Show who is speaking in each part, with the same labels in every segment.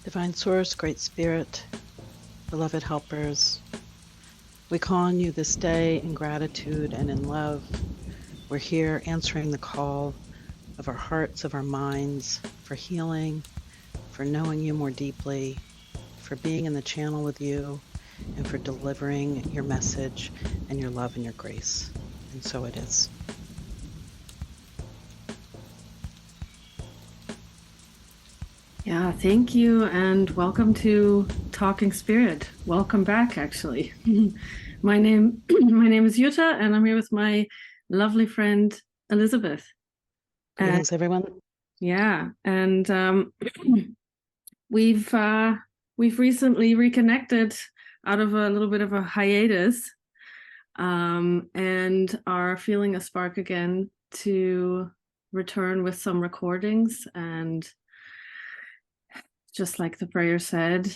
Speaker 1: Divine Source, Great Spirit, beloved helpers, we call on you this day in gratitude and in love. We're here answering the call of our hearts, of our minds, for healing, for knowing you more deeply, for being in the channel with you, and for delivering your message and your love and your grace. And so it is.
Speaker 2: Yeah, thank you, and welcome to Talking Spirit. Welcome back, actually. My name is Jutta, and I'm here with my lovely friend Elizabeth.
Speaker 1: Greetings, everyone.
Speaker 2: Yeah, and we've recently reconnected out of a little bit of a hiatus, and are feeling a spark again to return with some recordings. And just like the prayer said,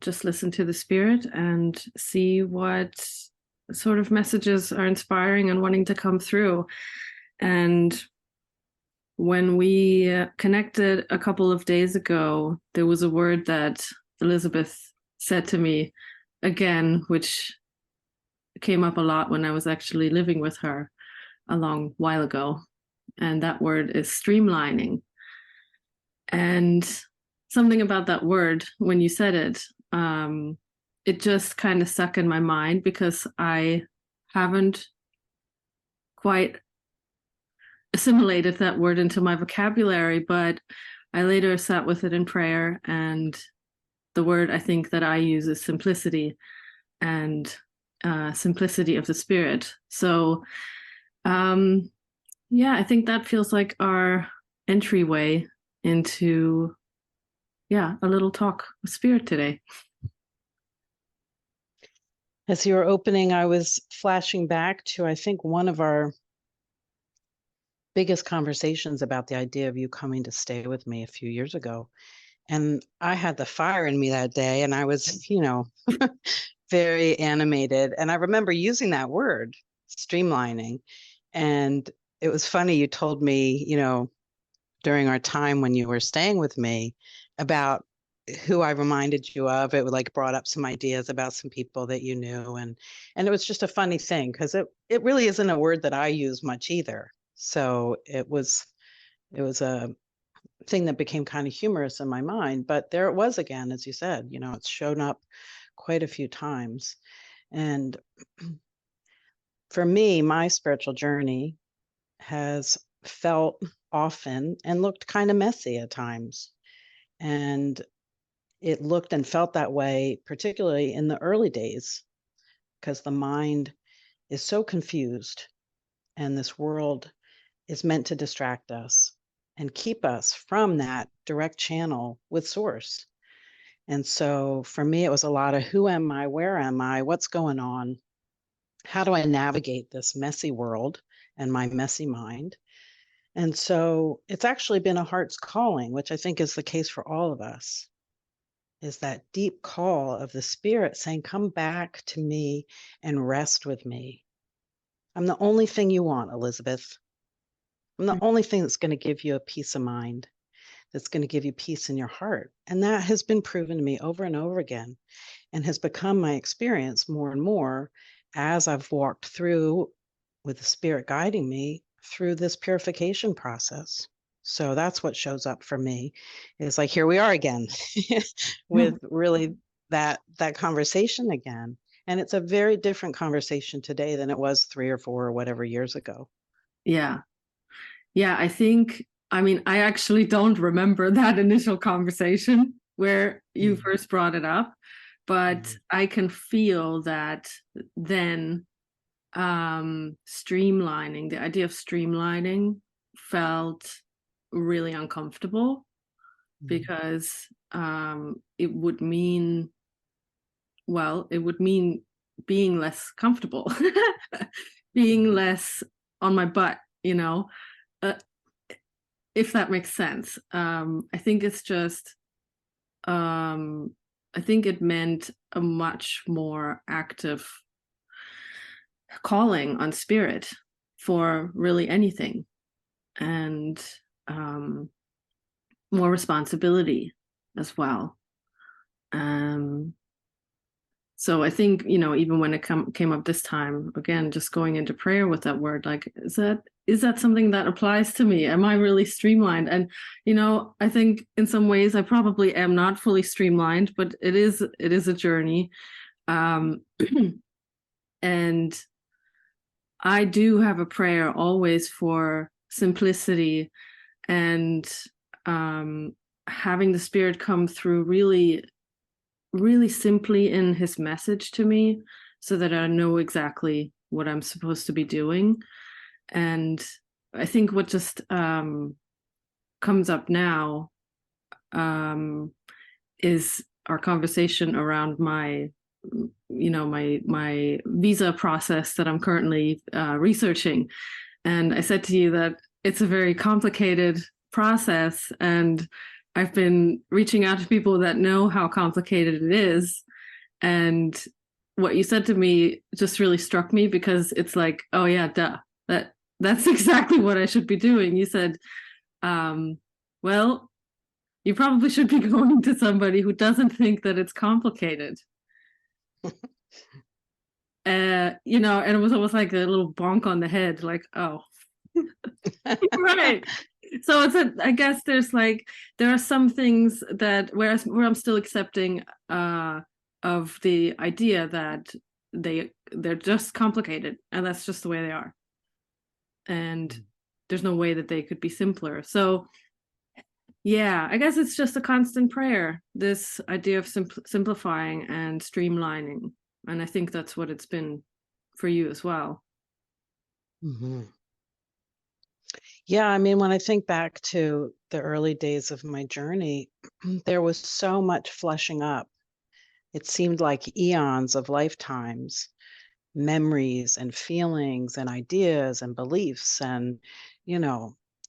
Speaker 2: just listen to the spirit and see what sort of messages are inspiring and wanting to come through. And when we connected a couple of days ago, there was a word that Elizabeth said to me again, which came up a lot when I was actually living with her a long while ago. And that word is streamlining. And something about that word, when you said it, it just kind of stuck in my mind because I haven't quite assimilated that word into my vocabulary, but I later sat with it in prayer, and the word I think that I use is simplicity, and simplicity of the spirit. So yeah, I think that feels like our entryway into a little talk with spirit today.
Speaker 1: As you were opening, I was flashing back to, I think, one of our biggest conversations about the idea of you coming to stay with me a few years ago. And I had the fire in me that day, and I was, very animated. And I remember using that word, streamlining. And it was funny, you told me, during our time when you were staying with me about who I reminded you of. It like brought up some ideas about some people that you knew. And it was just a funny thing because it really isn't a word that I use much either. So it was a thing that became kind of humorous in my mind, but there it was again, as you said, it's shown up quite a few times. And for me, my spiritual journey has felt often and looked kind of messy at times. And it looked and felt that way, particularly in the early days, because the mind is so confused and this world is meant to distract us and keep us from that direct channel with source. And so for me, it was a lot of who am I? Where am I? What's going on? How do I navigate this messy world and my messy mind? And so it's actually been a heart's calling, which I think is the case for all of us, is that deep call of the spirit saying, come back to me and rest with me. I'm the only thing you want, Elizabeth. I'm the only thing that's going to give you a peace of mind, that's going to give you peace in your heart. And that has been proven to me over and over again and has become my experience more and more as I've walked through, with the spirit guiding me through this purification process. So that's what shows up for me, is like, here we are again with really that conversation again. And it's a very different conversation today than it was 3 or 4 or whatever years ago.
Speaker 2: Yeah. I actually don't remember that initial conversation where you first brought it up, but I can feel that then streamlining, the idea of streamlining felt really uncomfortable because it would mean being less comfortable, being less on my butt, if that makes sense. I think it's just, I think it meant a much more active calling on spirit for really anything, and more responsibility as well. So I think, even when it came up this time, again, just going into prayer with that word, like, is that something that applies to me? Am I really streamlined? And, I think in some ways I probably am not fully streamlined, but it is a journey. And I do have a prayer always for simplicity and having the Spirit come through really, really simply in his message to me, so that I know exactly what I'm supposed to be doing. And I think what just comes up now is our conversation around my visa process that I'm currently researching. And I said to you that it's a very complicated process, and I've been reaching out to people that know how complicated it is. And what you said to me just really struck me, because it's like, oh yeah, duh, that's exactly what I should be doing. You said, well, you probably should be going to somebody who doesn't think that it's complicated. And it was almost like a little bonk on the head, like, oh, right. So I guess there are some things that where I'm still accepting of the idea that they're just complicated, and that's just the way they are, and there's no way that they could be simpler. So yeah, I guess it's just a constant prayer, this idea of simplifying and streamlining, and I think that's what it's been for you as well.
Speaker 1: Mm-hmm. Yeah, I mean, when I think back to the early days of my journey, there was so much fleshing up. It seemed like eons of lifetimes, memories and feelings and ideas and beliefs and,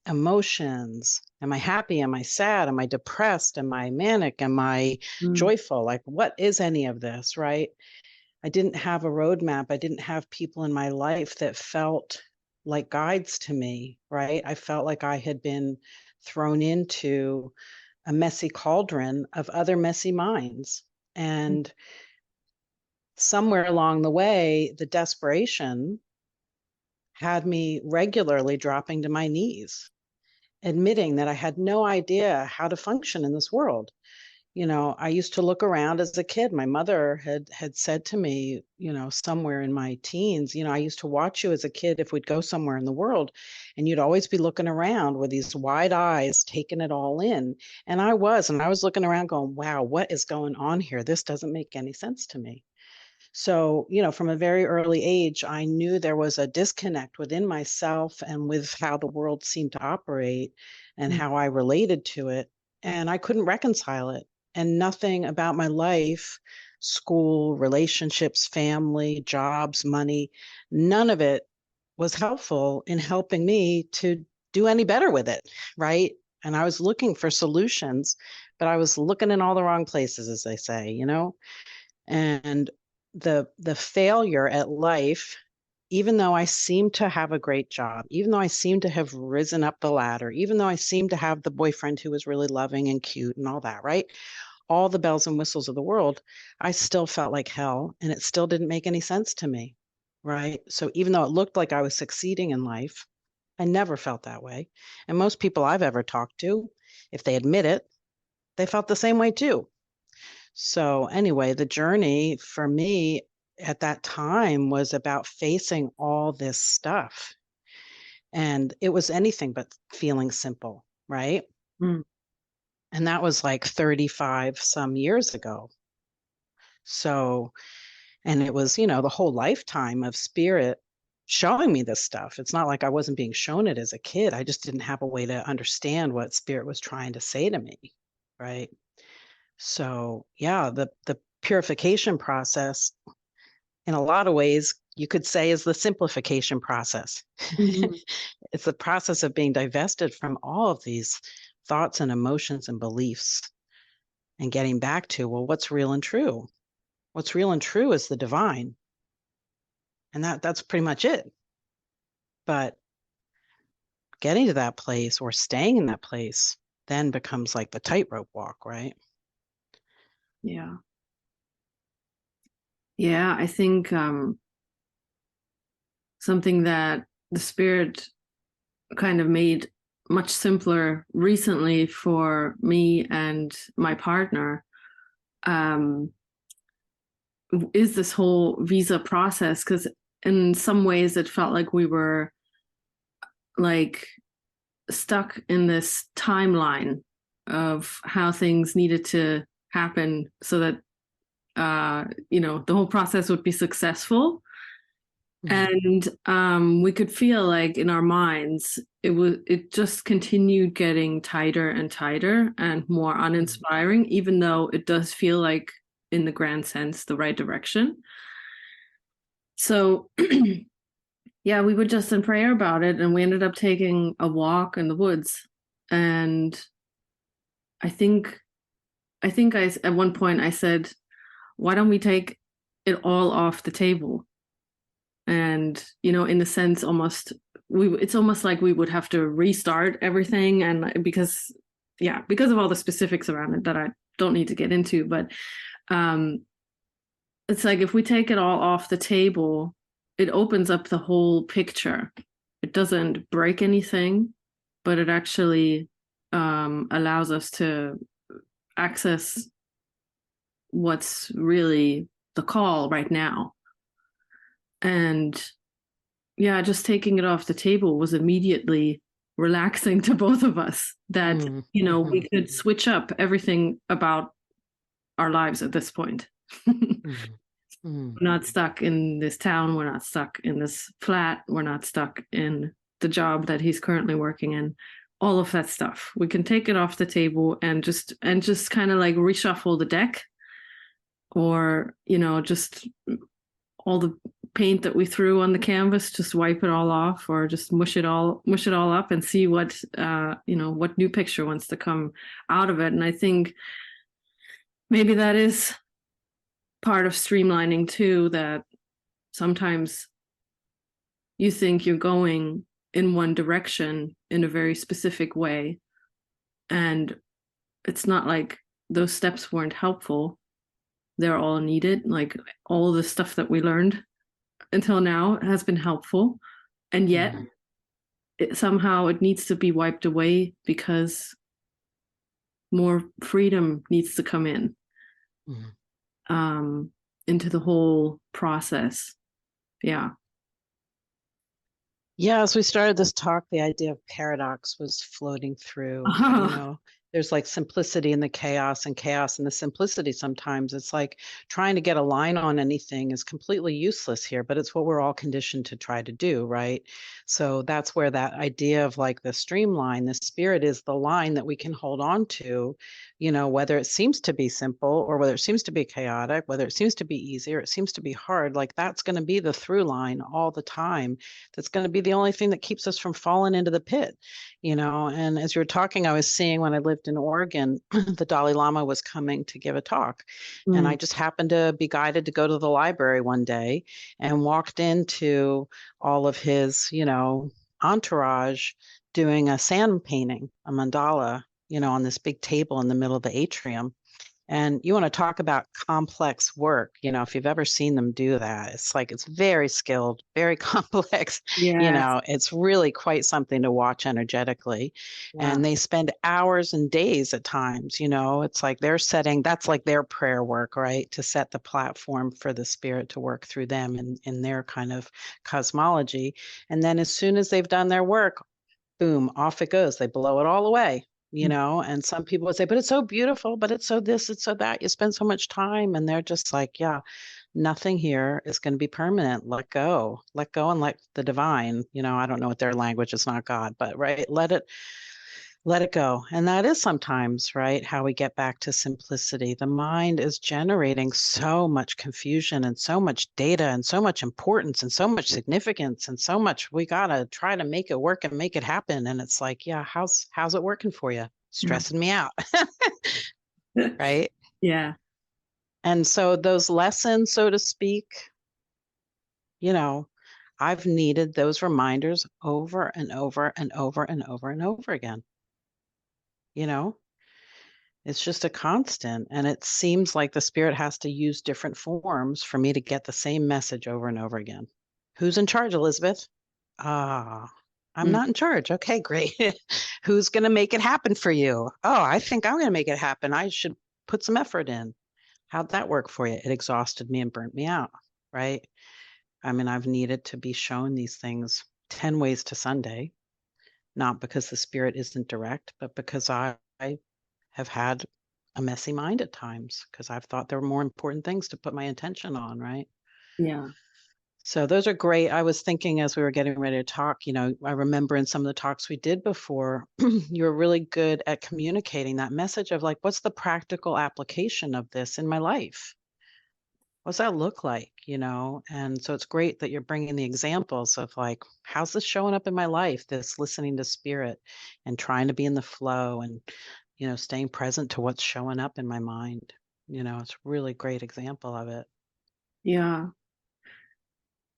Speaker 1: emotions. Am I happy? Am I sad? Am I depressed? Am I manic? Am I joyful? Like, what is any of this, right? I didn't have a roadmap. I didn't have people in my life that felt like guides to me, right? I felt like I had been thrown into a messy cauldron of other messy minds. And somewhere along the way, the desperation had me regularly dropping to my knees, admitting that I had no idea how to function in this world. I used to look around as a kid. My mother had said to me, somewhere in my teens, I used to watch you as a kid if we'd go somewhere in the world, and you'd always be looking around with these wide eyes, taking it all in. And I was looking around going, wow, what is going on here? This doesn't make any sense to me. So, from a very early age, I knew there was a disconnect within myself and with how the world seemed to operate and how I related to it. And I couldn't reconcile it. And nothing about my life, school, relationships, family, jobs, money, none of it was helpful in helping me to do any better with it. Right. And I was looking for solutions, but I was looking in all the wrong places, as they say, and the failure at life, even though I seemed to have a great job, even though I seemed to have risen up the ladder, even though I seemed to have the boyfriend who was really loving and cute and all that, right? All the bells and whistles of the world, I still felt like hell, and it still didn't make any sense to me, right? So even though it looked like I was succeeding in life, I never felt that way. And most people I've ever talked to, if they admit it, they felt the same way too. So anyway, the journey for me at that time was about facing all this stuff. And it was anything but feeling simple, right? And that was like 35 some years ago. So, and it was, the whole lifetime of spirit showing me this stuff. It's not like I wasn't being shown it as a kid. I just didn't have a way to understand what spirit was trying to say to me, right? So yeah, the purification process, in a lot of ways, you could say is the simplification process. It's the process of being divested from all of these thoughts and emotions and beliefs and getting back to, well, what's real and true? What's real and true is the divine. And that's pretty much it. But getting to that place or staying in that place then becomes like the tightrope walk, right?
Speaker 2: Yeah. Yeah, I think something that the spirit kind of made much simpler recently for me and my partner is this whole visa process, because in some ways it felt like we were like stuck in this timeline of how things needed to happen so that the whole process would be successful.
Speaker 1: Mm-hmm.
Speaker 2: And we could feel like in our minds it just continued getting tighter and tighter and more uninspiring, even though it does feel like in the grand sense the right direction. So yeah, we were just in prayer about it, and we ended up taking a walk in the woods. And I think I at one point I said, why don't we take it all off the table? And in a sense, it's almost like we would have to restart everything, and because of all the specifics around it that I don't need to get into, but it's like if we take it all off the table, it opens up the whole picture. It doesn't break anything, but it actually allows us to access what's really the call right now. And yeah, just taking it off the table was immediately relaxing to both of us, that
Speaker 1: Mm-hmm.
Speaker 2: we could switch up everything about our lives at this point.
Speaker 1: Mm-hmm. Mm-hmm.
Speaker 2: We're not stuck in this town, we're not stuck in this flat, we're not stuck in the job that he's currently working in. All of that stuff, we can take it off the table and just kind of like reshuffle the deck, or just all the paint that we threw on the canvas, just wipe it all off, or just mush it all up and see what what new picture wants to come out of it. And I think maybe that is part of streamlining too, that sometimes you think you're going in one direction in a very specific way, and it's not like those steps weren't helpful. They're all needed. Like all the stuff that we learned until now has been helpful, and yet somehow it needs to be wiped away because more freedom needs to come in into the whole process. Yeah.
Speaker 1: Yeah, as we started this talk, the idea of paradox was floating through. There's like simplicity in the chaos, and chaos in the simplicity. Sometimes it's like trying to get a line on anything is completely useless here, but it's what we're all conditioned to try to do, right? So that's where that idea of like the streamline, the spirit is the line that we can hold on to, whether it seems to be simple or whether it seems to be chaotic, whether it seems to be easy or it seems to be hard. Like that's going to be the through line all the time. That's going to be the only thing that keeps us from falling into the pit, And as you were talking, I was seeing when I lived in Oregon, the Dalai Lama was coming to give a talk. And I just happened to be guided to go to the library one day and walked into all of his, entourage doing a sand painting, a mandala, on this big table in the middle of the atrium. And you want to talk about complex work, if you've ever seen them do that, it's like it's very skilled, very complex.
Speaker 2: Yes.
Speaker 1: It's really quite something to watch energetically.
Speaker 2: Yeah.
Speaker 1: And they spend hours and days at times, it's like that's like their prayer work, right? To set the platform for the spirit to work through them in their kind of cosmology. And then as soon as they've done their work, boom, off it goes. They blow it all away, and some people would say, but it's so beautiful, but it's so this, it's so that. You spend so much time, and they're just like, yeah, nothing here is going to be permanent. Let go and let the divine, I don't know what their language is, not God, but right, let it go. And that is sometimes, right, how we get back to simplicity. The mind is generating so much confusion and so much data and so much importance and so much significance and so much we got to try to make it work and make it happen. And it's like, yeah, how's it working for you? Stressing me out. Right?
Speaker 2: Yeah.
Speaker 1: And so those lessons, so to speak, I've needed those reminders over and over and over and over and over again. It's just a constant. And it seems like the spirit has to use different forms for me to get the same message over and over again. Who's in charge, Elizabeth? Ah, I'm
Speaker 2: Mm.
Speaker 1: not in charge. Okay, great. Who's going to make it happen for you? Oh, I think I'm going to make it happen. I should put some effort in. How'd that work for you? It exhausted me and burnt me out, right? I mean, I've needed to be shown these things 10 ways to Sunday, not because the spirit isn't direct, but because I have had a messy mind at times because I've thought there were more important things to put my attention on, right?
Speaker 2: Yeah.
Speaker 1: So those are great. I was thinking as we were getting ready to talk, I remember in some of the talks we did before, you were really good at communicating that message of like, what's the practical application of this in my life? What's that look like, And so it's great that you're bringing the examples of like, how's this showing up in my life? This listening to spirit and trying to be in the flow and, staying present to what's showing up in my mind. It's a really great example of it.
Speaker 2: Yeah.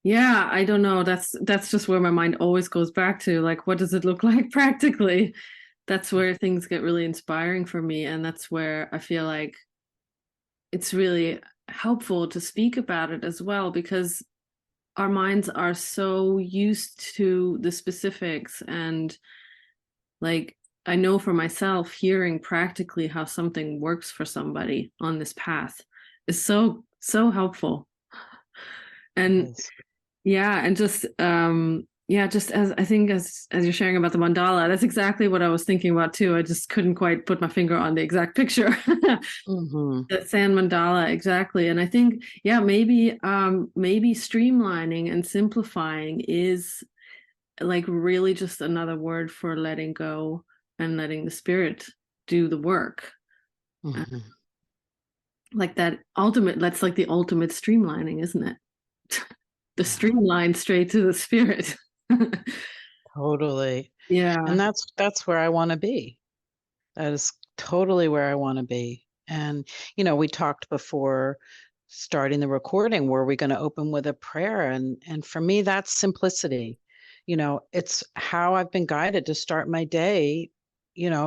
Speaker 2: Yeah, I don't know. That's just where my mind always goes back to, like, what does it look like practically? That's where things get really inspiring for me, and that's where I feel like it's really helpful to speak about it as well, because our minds are so used to the specifics. And like, I know for myself, hearing practically how something works for somebody on this path is so helpful. And
Speaker 1: Yes.
Speaker 2: yeah, and just yeah, just as I think as you're sharing about the mandala, that's exactly what I was thinking about too. I just couldn't quite put my finger on the exact picture.
Speaker 1: Mm-hmm.
Speaker 2: The sand mandala, exactly. And I think, yeah, maybe streamlining and simplifying is like really just another word for letting go and letting the spirit do the work. Uh,
Speaker 1: Mm-hmm.
Speaker 2: like that's like the ultimate streamlining, isn't it? The
Speaker 1: Yeah,
Speaker 2: streamline straight to the spirit.
Speaker 1: totally.
Speaker 2: Yeah.
Speaker 1: And that's where I want to be. That is totally where I want to be. And, we talked before starting the recording, were we going to open with a prayer? And for me, that's simplicity. It's how I've been guided to start my day,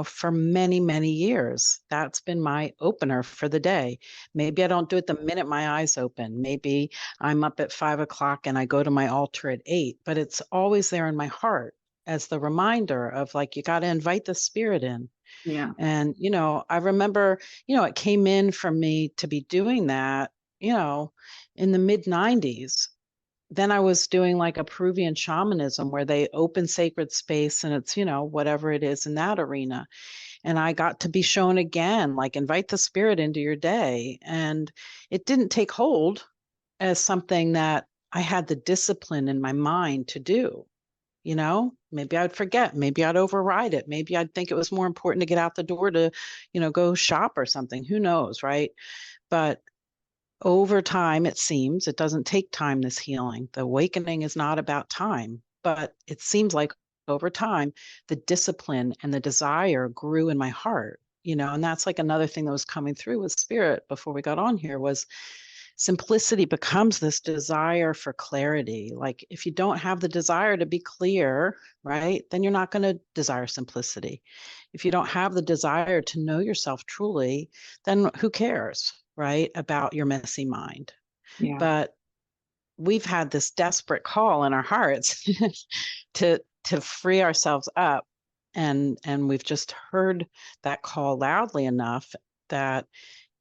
Speaker 1: for many, many years. That's been my opener for the day. Maybe I don't do it the minute my eyes open. Maybe I'm up at 5 o'clock and I go to my altar at 8, but it's always there in my heart as the reminder of like, you got to invite the spirit in.
Speaker 2: Yeah.
Speaker 1: And, I remember, it came in for me to be doing that, in the mid 90s. Then I was doing like a Peruvian shamanism where they open sacred space and it's, whatever it is in that arena. And I got to be shown again, like invite the spirit into your day. And it didn't take hold as something that I had the discipline in my mind to do. Maybe I'd forget, maybe I'd override it, maybe I'd think it was more important to get out the door to, go shop or something. Who knows, right? But over time, it seems it doesn't take time, this healing. The awakening is not about time, but it seems like over time, the discipline and the desire grew in my heart, and that's like another thing that was coming through with spirit before we got on here was simplicity becomes this desire for clarity. Like if you don't have the desire to be clear, right, then you're not going to desire simplicity. If you don't have the desire to know yourself truly, then who cares, right, about your messy mind?
Speaker 2: Yeah.
Speaker 1: But we've had this desperate call in our hearts to free ourselves up, and we've just heard that call loudly enough that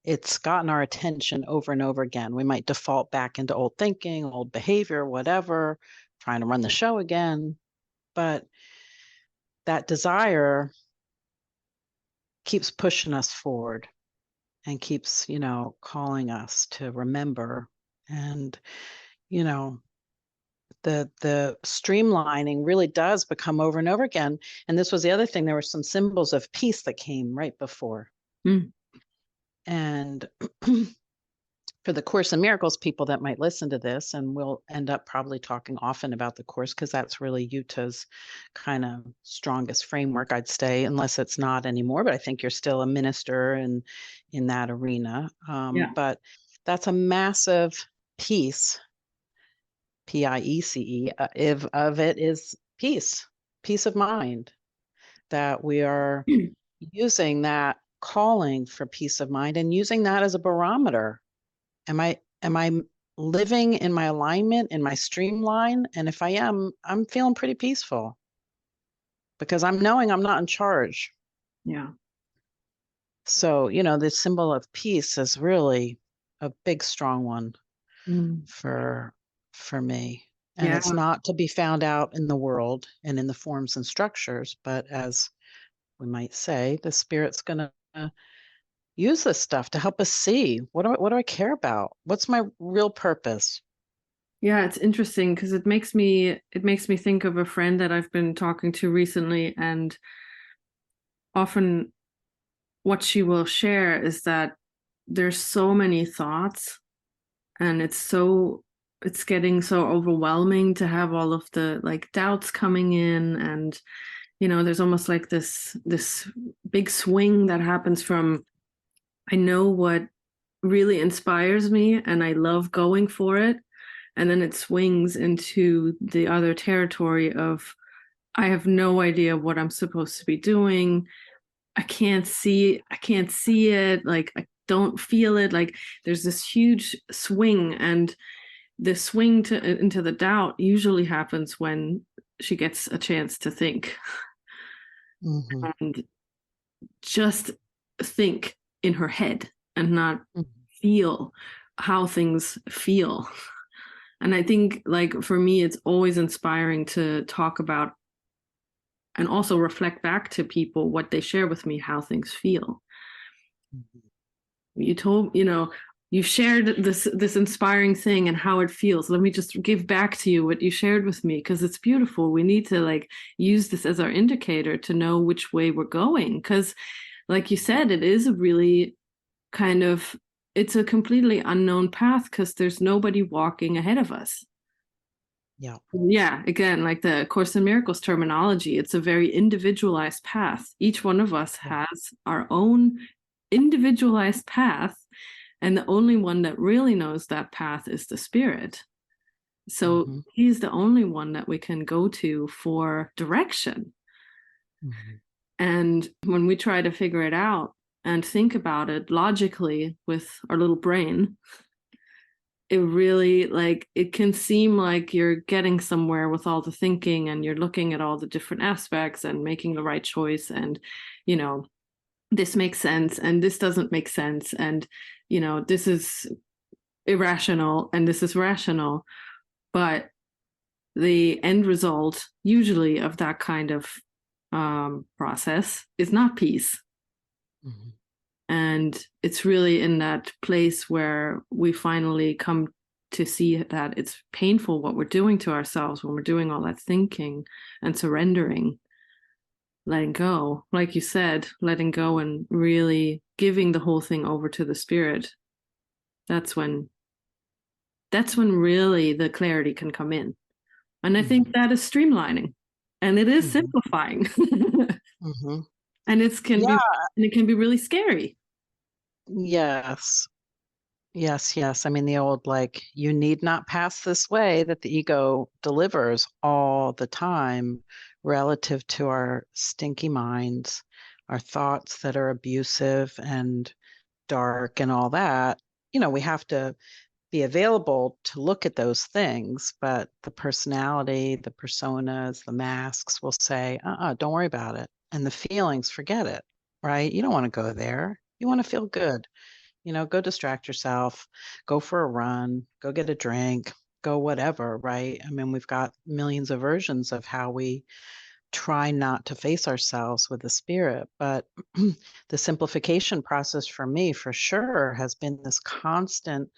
Speaker 1: it's gotten our attention over and over again. We might default back into old thinking, old behavior, whatever, trying to run the show again. But that desire keeps pushing us forward and keeps, calling us to remember. And, you know, the streamlining really does become over and over again. And this was the other thing. There were some symbols of peace that came right before.
Speaker 2: Mm.
Speaker 1: And for the Course in Miracles people that might listen to this, and we'll end up probably talking often about the Course because that's really Yutta's kind of strongest framework, I'd say, unless it's not anymore. But I think you're still a minister in that arena.
Speaker 2: Yeah.
Speaker 1: But that's a massive piece, PIECE, of it is peace of mind, that we are using that calling for peace of mind and using that as a barometer. Am I living in my alignment, in my streamline? And if I am, I'm feeling pretty peaceful because I'm knowing I'm not in charge.
Speaker 2: Yeah.
Speaker 1: So, the symbol of peace is really a big, strong one
Speaker 2: Mm.
Speaker 1: for me. And
Speaker 2: Yeah.
Speaker 1: it's not to be found out in the world and in the forms and structures, but as we might say, the spirit's going to use this stuff to help us see what do I care about? What's my real purpose?
Speaker 2: Yeah, it's interesting because it makes me think of a friend that I've been talking to recently, and often what she will share is that there's so many thoughts, and it's getting so overwhelming to have all of the like doubts coming in, and there's almost like this big swing that happens from, I know what really inspires me and I love going for it, and then it swings into the other territory of, I have no idea what I'm supposed to be doing. I can't see it. Like, I don't feel it. Like, there's this huge swing, and the swing into the doubt usually happens when she gets a chance to think.
Speaker 1: Mm-hmm.
Speaker 2: And just think in her head and not
Speaker 1: Mm-hmm.
Speaker 2: feel how things feel. And I think, like, for me, it's always inspiring to talk about and also reflect back to people what they share with me, how things feel. You told, you shared this inspiring thing and how it feels. Let me just give back to you what you shared with me, because it's beautiful. We need to like use this as our indicator to know which way we're going. Because, like you said, it is a really kind of, it's a completely unknown path because there's nobody walking ahead of us.
Speaker 1: Yeah.
Speaker 2: Yeah, again, like the Course in Miracles terminology, it's a very individualized path. Each one of us
Speaker 1: Yeah.
Speaker 2: has our own individualized path, and the only one that really knows that path is the spirit. So
Speaker 1: Mm-hmm.
Speaker 2: he's the only one that we can go to for direction.
Speaker 1: Mm-hmm.
Speaker 2: And when we try to figure it out and think about it logically with our little brain, it really, like, it can seem like you're getting somewhere with all the thinking and you're looking at all the different aspects and making the right choice, and this makes sense and this doesn't make sense, and this is irrational and this is rational. But the end result usually of that kind of process is not peace.
Speaker 1: Mm-hmm.
Speaker 2: And it's really in that place where we finally come to see that it's painful what we're doing to ourselves when we're doing all that thinking and surrendering, letting go, like you said, letting go and really giving the whole thing over to the spirit. That's when really the clarity can come in. And I think that is streamlining, and it is
Speaker 1: Mm-hmm.
Speaker 2: simplifying.
Speaker 1: Mm-hmm.
Speaker 2: And
Speaker 1: Yeah.
Speaker 2: it can be really scary.
Speaker 1: Yes. Yes, yes. I mean, the old, like, you need not pass this way that the ego delivers all the time relative to our stinky minds, our thoughts that are abusive and dark and all that. We have to be available to look at those things, but the personality, the personas, the masks will say, don't worry about it. And the feelings, forget it, right? You don't want to go there. You want to feel good. Go distract yourself, go for a run, go get a drink, go whatever, right? I mean, we've got millions of versions of how we try not to face ourselves with the spirit. But the simplification process for me, for sure, has been this constant,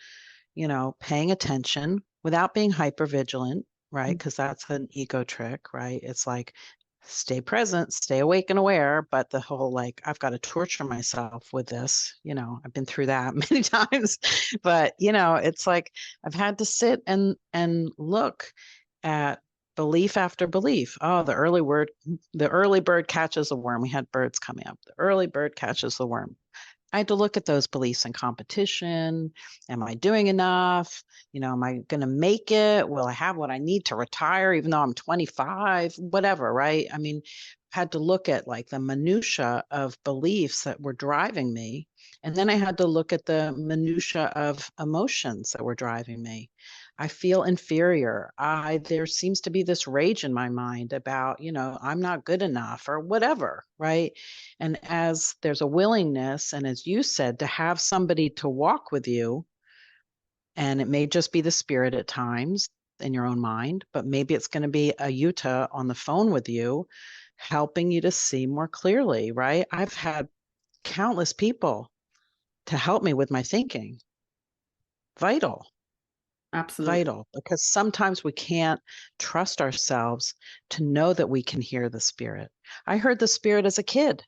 Speaker 1: paying attention without being hyper vigilant, right? Because that's an ego trick, right? It's like, stay present, stay awake and aware, but the whole, like, I've got to torture myself with this, I've been through that many times. But it's like I've had to sit and look at belief after belief. Oh, the early bird catches the worm. We had birds coming up. The early bird catches the worm. I had to look at those beliefs in competition. Am I doing enough? Am I going to make it? Will I have what I need to retire, even though I'm 25? Whatever, right? I mean, had to look at like the minutia of beliefs that were driving me. And then I had to look at the minutia of emotions that were driving me. I feel inferior. There seems to be this rage in my mind about, I'm not good enough or whatever, right? And as there's a willingness, and as you said, to have somebody to walk with you, and it may just be the spirit at times in your own mind, but maybe it's going to be a Yuta on the phone with you, helping you to see more clearly, right? I've had countless people to help me with my thinking. Vital,
Speaker 2: Absolutely.
Speaker 1: vital, because sometimes we can't trust ourselves to know that we can hear the spirit. I heard the spirit as a kid.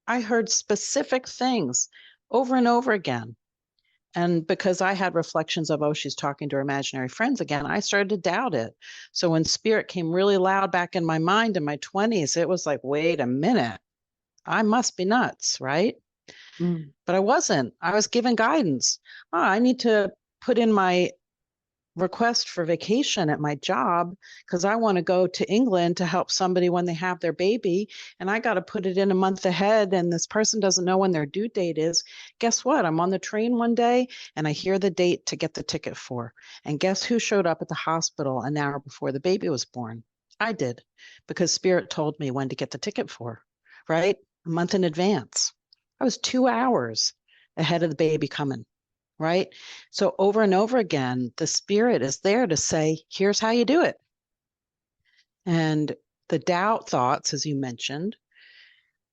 Speaker 1: I heard specific things over and over again. And because I had reflections of, oh, she's talking to her imaginary friends again, I started to doubt it. So when spirit came really loud back in my mind in my 20s, it was like, wait a minute, I must be nuts, right?
Speaker 2: Mm.
Speaker 1: But I wasn't. I was given guidance. Oh, I need to put in my request for vacation at my job because I want to go to England to help somebody when they have their baby. And I got to put it in a month ahead. And this person doesn't know when their due date is. Guess what? I'm on the train one day and I hear the date to get the ticket for. And guess who showed up at the hospital an hour before the baby was born? I did, because Spirit told me when to get the ticket for, right? A month in advance. I was 2 hours ahead of the baby coming. Right? So over and over again, the spirit is there to say, here's how you do it. And the doubt thoughts, as you mentioned,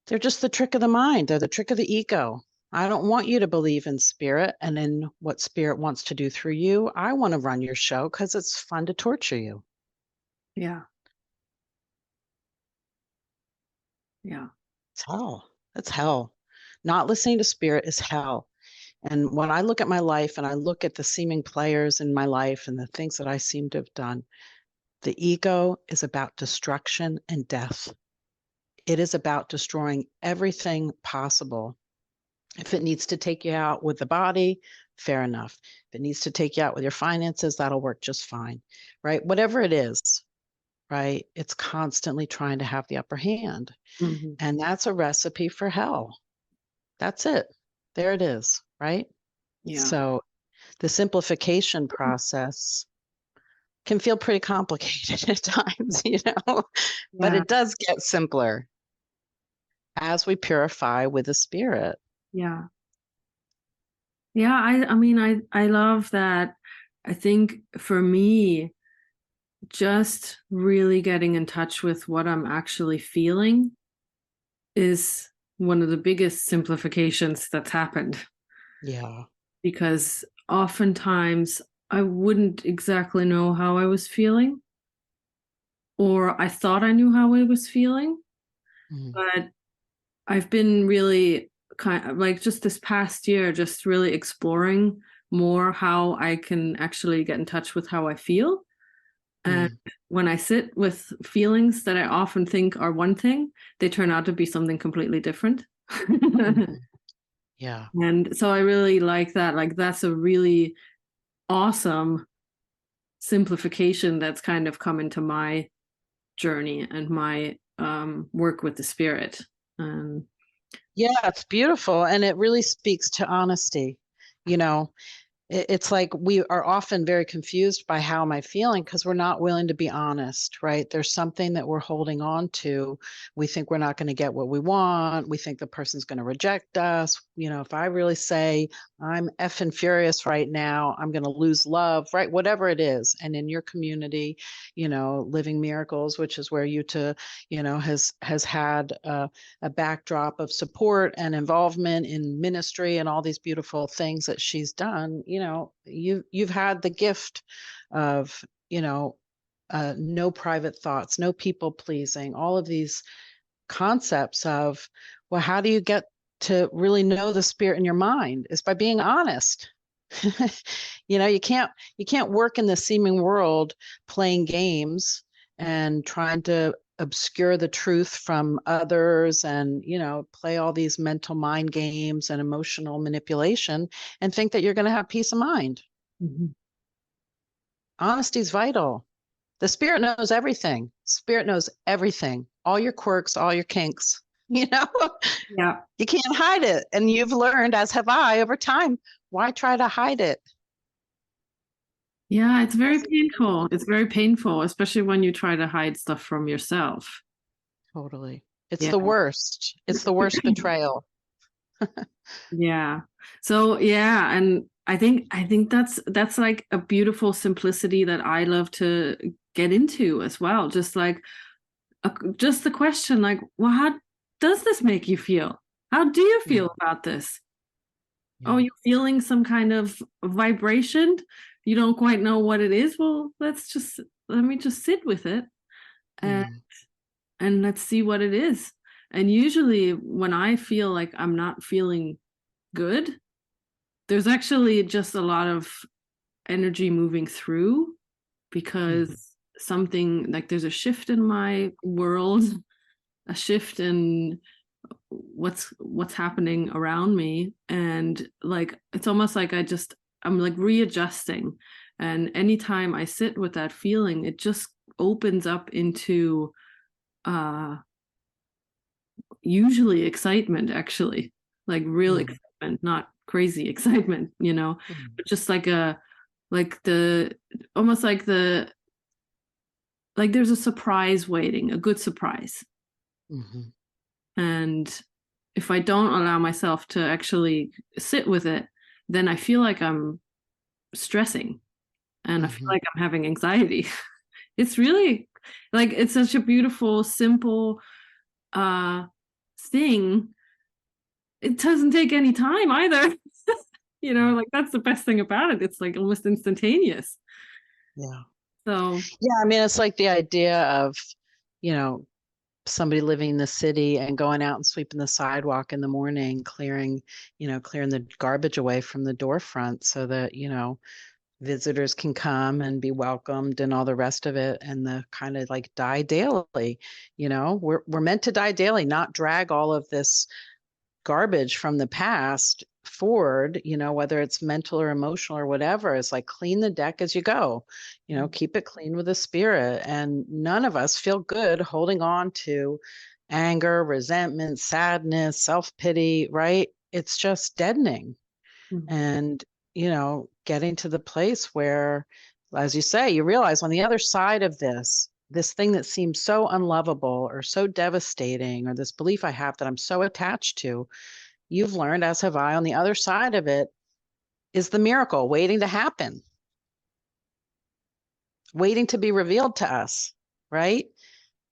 Speaker 1: they're just the trick of the mind. They're the trick of the ego. I don't want you to believe in spirit and in what spirit wants to do through you. I want to run your show because it's fun to torture you.
Speaker 2: Yeah. Yeah.
Speaker 1: It's hell. It's hell. Not listening to spirit is hell. And when I look at my life and I look at the seeming players in my life and the things that I seem to have done, the ego is about destruction and death. It is about destroying everything possible. If it needs to take you out with the body, fair enough. If it needs to take you out with your finances, that'll work just fine, right? Whatever it is, right? It's constantly trying to have the upper hand.
Speaker 2: Mm-hmm.
Speaker 1: And that's a recipe for hell. That's it. There it is, right?
Speaker 2: Yeah.
Speaker 1: So the simplification process can feel pretty complicated at times, but
Speaker 2: Yeah.
Speaker 1: it does get simpler as we purify with the spirit.
Speaker 2: Yeah. Yeah. I mean, I love that. I think for me, just really getting in touch with what I'm actually feeling is one of the biggest simplifications that's happened.
Speaker 1: Yeah.
Speaker 2: Because oftentimes I wouldn't exactly know how I was feeling, or I thought I knew how I was feeling,
Speaker 1: Mm.
Speaker 2: but I've been really kind of like just this past year, just really exploring more how I can actually get in touch with how I feel. And
Speaker 1: Mm.
Speaker 2: when I sit with feelings that I often think are one thing, they turn out to be something completely different.
Speaker 1: Mhm. Yeah.
Speaker 2: And so I really like that. Like, that's a really awesome simplification that's kind of come into my journey and my work with the spirit.
Speaker 1: Yeah, it's beautiful. And it really speaks to honesty. You know, it's like we are often very confused by how am I feeling because we're not willing to be honest, right? There's something that we're holding on to. We think we're not going to get what we want. We think the person's going to reject us. If I really say I'm effing furious right now, I'm going to lose love, right? Whatever it is. And in your community, Living Miracles, which is where Yuta, has had a backdrop of support and involvement in ministry and all these beautiful things that she's done. You've had the gift of no private thoughts, no people pleasing, all of these concepts of, well, how do you get to really know the spirit in your mind? Is by being honest. You can't work in the seeming world playing games and trying to obscure the truth from others and play all these mental mind games and emotional manipulation and think that you're going to have peace of mind.
Speaker 2: Mhm.
Speaker 1: Honesty is vital. The spirit knows everything. Spirit knows everything all your quirks, all your kinks, you know,
Speaker 2: Yeah.
Speaker 1: you can't hide it. And you've learned, as have I over time, why try to hide it?
Speaker 2: Yeah, it's very painful. It's very painful, especially when you try to hide stuff from yourself.
Speaker 1: Totally. It's
Speaker 2: Yeah.
Speaker 1: the worst. It's the worst betrayal.
Speaker 2: Yeah. So yeah, and I think that's like a beautiful simplicity that I love to get into as well. Just like just the question, like, well, how does this make you feel? How do you feel about this? Oh,
Speaker 1: Yeah.
Speaker 2: you're feeling some kind of vibration. You don't quite know what it is. Well, let me just sit with it and
Speaker 1: Mm.
Speaker 2: let's see what it is. And usually when I feel like I'm not feeling good, there's actually just a lot of energy moving through
Speaker 1: Mm.
Speaker 2: because something like there's a shift in my world, a shift in what's happening around me, and like it's almost like I'm like readjusting, and anytime I sit with that feeling, it just opens up into uh usually excitement, actually, like real
Speaker 1: Mm.
Speaker 2: excitement, not crazy excitement,
Speaker 1: Mm.
Speaker 2: but just like the almost like there's a surprise waiting, a good surprise.
Speaker 1: Mhm.
Speaker 2: And if I don't allow myself to actually sit with it, then I feel like I'm stressing and I feel
Speaker 1: Mhm.
Speaker 2: like I'm having anxiety. It's really like it's such a beautiful, simple uh thing. It doesn't take any time either. Like that's the best thing about it. It's like almost instantaneous.
Speaker 1: Yeah.
Speaker 2: So
Speaker 1: Yeah, I mean, it's like the idea of, you know, somebody living in the city and going out and sweeping the sidewalk in the morning, clearing the garbage away from the door front so that, visitors can come and be welcomed and all the rest of it, and the kind of like die daily. We're meant to die daily, not drag all of this garbage from the past forward, whether it's mental or emotional or whatever. It's like clean the deck as you go, keep it clean with the spirit. And none of us feel good holding on to anger, resentment, sadness, self-pity, right? It's just deadening.
Speaker 2: mhm,
Speaker 1: And, getting to the place where, as you say, you realize on the other side of this thing that seems so unlovable or so devastating, or this belief I have that I'm so attached to, you've learned, as have I, on the other side of it is the miracle waiting to happen, waiting to be revealed to us, right?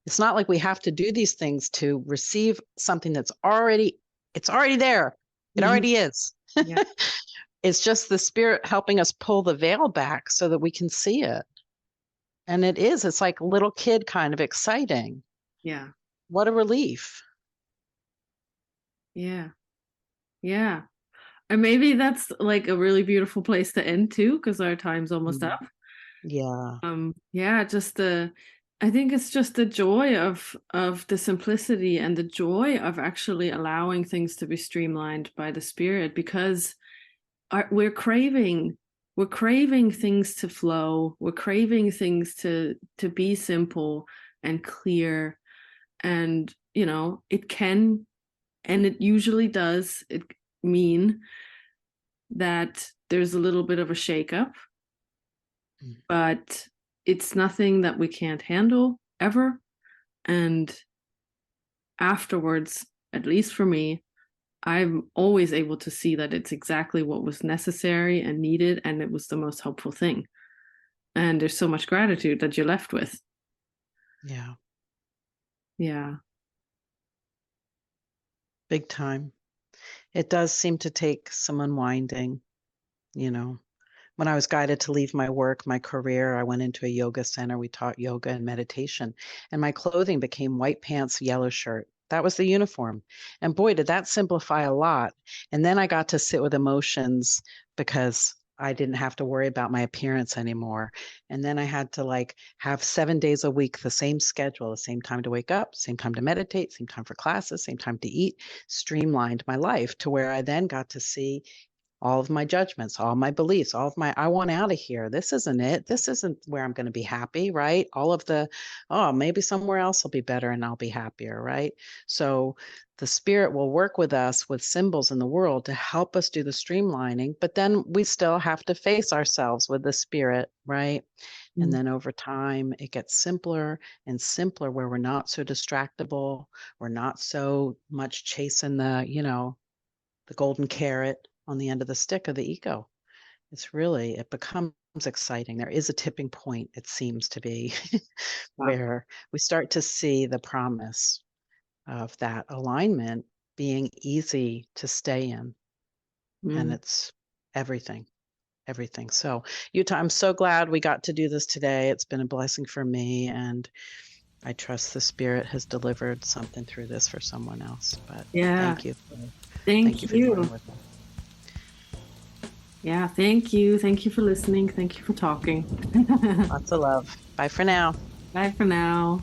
Speaker 1: It's not like we have to do these things to receive something it's already there. It
Speaker 2: mhm,
Speaker 1: already is.
Speaker 2: yeah,
Speaker 1: It's just the spirit helping us pull the veil back so that we can see it. And it's like little kid kind of exciting.
Speaker 2: yeah,
Speaker 1: What a relief.
Speaker 2: yeah, yeah. And maybe that's like a really beautiful place to end too, because our time's almost
Speaker 1: Mm.
Speaker 2: up.
Speaker 1: Yeah.
Speaker 2: Yeah, I think it's just the joy of the simplicity and the joy of actually allowing things to be streamlined by the spirit, because we're craving things to flow, we're craving things to be simple and clear, and it can, and it usually does it mean that there's a little bit of a shakeup,
Speaker 1: Mm.
Speaker 2: but it's nothing that we can't handle ever. And afterwards, at least for me, I'm always able to see that it's exactly what was necessary and needed, and it was the most helpful thing. And there's so much gratitude that you're left with.
Speaker 1: Yeah.
Speaker 2: Yeah.
Speaker 1: Big time. It does seem to take some unwinding, you know. When I was guided to leave my work, my career, I went into a yoga center. We taught yoga and meditation, and my clothing became white pants, yellow shirt. That was the uniform. And boy, did that simplify a lot. And then I got to sit with emotions because I didn't have to worry about my appearance anymore. And then I had to like have 7 days a week, the same schedule, the same time to wake up, same time to meditate, same time for classes, same time to eat, streamlined my life to where I then got to see all of my judgments, all my beliefs, all of my, I want out of here. This isn't it. This isn't where I'm going to be happy, right? All of the, oh, maybe somewhere else will be better and I'll be happier, right? So the spirit will work with us with symbols in the world to help us do the streamlining, but then we still have to face ourselves with the spirit, right? And then over time, it gets simpler and simpler where we're not so distractible. We're not so much chasing the, the golden carrot on the end of the stick of the ego. It becomes exciting. There is a tipping point, it seems to be, where we start to see the promise of that alignment being easy to stay in. And it's everything. So, Utah, I'm so glad we got to do this today. It's been a blessing for me, and I trust the spirit has delivered something through this for someone else. But thank you.
Speaker 2: Thank you.
Speaker 1: For joining with me.
Speaker 2: Yeah, thank you. Thank you for listening. Thank you for talking.
Speaker 1: Lots of love. Bye for now.
Speaker 2: Bye for now.